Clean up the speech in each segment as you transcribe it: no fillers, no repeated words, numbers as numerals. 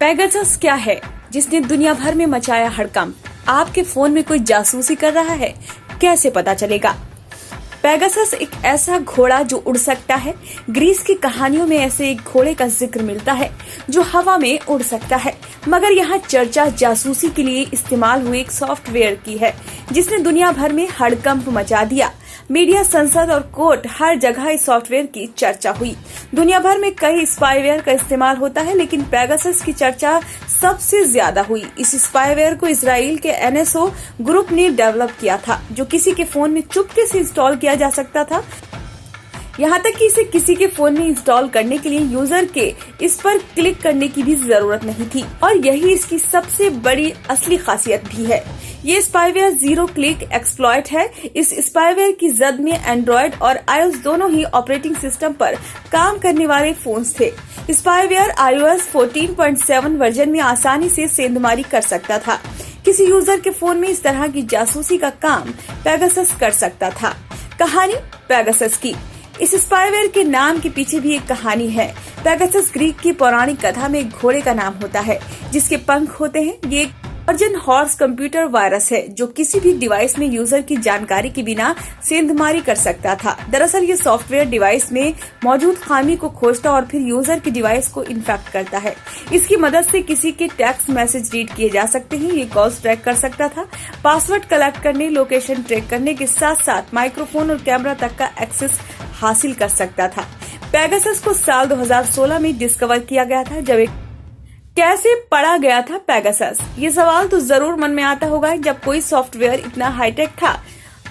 Pegasus क्या है जिसने दुनिया भर में मचाया हड़कंप? आपके फोन में कोई जासूसी कर रहा है, कैसे पता चलेगा? पेगासस एक ऐसा घोड़ा जो उड़ सकता है। ग्रीस की कहानियों में ऐसे एक घोड़े का जिक्र मिलता है जो हवा में उड़ सकता है, मगर यहाँ चर्चा जासूसी के लिए इस्तेमाल हुए एक सॉफ्टवेयर की है जिसने दुनिया भर में हड़कंप मचा दिया। मीडिया, संसद और कोर्ट, हर जगह इस सॉफ्टवेयर की चर्चा हुई। दुनिया भर में कई स्पाईवेयर का इस्तेमाल होता है, लेकिन पेगासस की चर्चा सबसे ज्यादा हुई। इस स्पाईवेयर को इजराइल के NSO ग्रुप ने डेवलप किया था, जो किसी के फोन में चुपके से इंस्टॉल किया जा सकता था। यहाँ तक कि इसे किसी के फोन में इंस्टॉल करने के लिए यूजर के इस पर क्लिक करने की भी जरूरत नहीं थी, और यही इसकी सबसे बड़ी असली खासियत भी है। ये स्पाईवेयर 0 क्लिक एक्सप्लॉइट है। इस स्पाईवेयर की जद में एंड्रॉयड और iOS दोनों ही ऑपरेटिंग सिस्टम पर काम करने वाले फोन्स थे। स्पाईवेयर iOS 14.7 वर्जन में आसानी से सेंधमारी कर सकता था। किसी यूजर के फोन में इस तरह की जासूसी का काम पेगासस कर सकता था। कहानी पेगासस की। इस स्पाईवेयर के नाम के पीछे भी एक कहानी है। पेगासस ग्रीक की पौराणिक कथा में एक घोड़े का नाम होता है जिसके पंख होते हैं। ये एक ट्रोजन हॉर्स कंप्यूटर वायरस है जो किसी भी डिवाइस में यूजर की जानकारी के बिना सेंधमारी कर सकता था। दरअसल ये सॉफ्टवेयर डिवाइस में मौजूद खामी को खोजता और फिर यूजर की डिवाइस को इन्फेक्ट करता है। इसकी मदद से किसी के टेक्स्ट मैसेज रीड किए जा सकते हैं। ये कॉल्स ट्रैक कर सकता था, पासवर्ड कलेक्ट करने, लोकेशन ट्रैक करने के साथ साथ माइक्रोफोन और कैमरा तक का एक्सेस हासिल कर सकता था। पेगासस को साल 2016 में डिस्कवर किया गया था। कैसे पढ़ा गया था पेगासस? ये सवाल तो जरूर मन में आता होगा। जब कोई सॉफ्टवेयर इतना हाईटेक था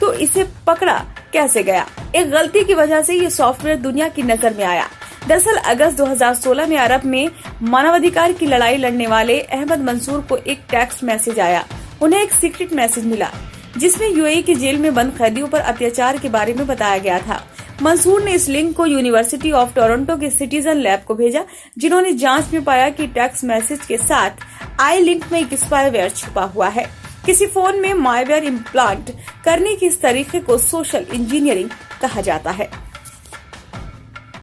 तो इसे पकड़ा कैसे गया? एक गलती की वजह से ये सॉफ्टवेयर दुनिया की नजर में आया। दरअसल अगस्त 2016 में अरब में मानवाधिकार की लड़ाई लड़ने वाले अहमद मंसूर को एक टेक्स्ट मैसेज आया। उन्हें एक सीक्रेट मैसेज मिला जिसमें UAE की जेल में बंद कैदियों पर अत्याचार के बारे में बताया गया था। मंसूर ने इस लिंक को यूनिवर्सिटी ऑफ टोरंटो के सिटीजन लैब को भेजा, जिन्होंने जांच में पाया कि टेक्स्ट मैसेज के साथ आई लिंक में एक स्पाईवेयर छुपा हुआ है। किसी फोन में मालवेयर इम्प्लांट करने के इस तरीके को सोशल इंजीनियरिंग कहा जाता है।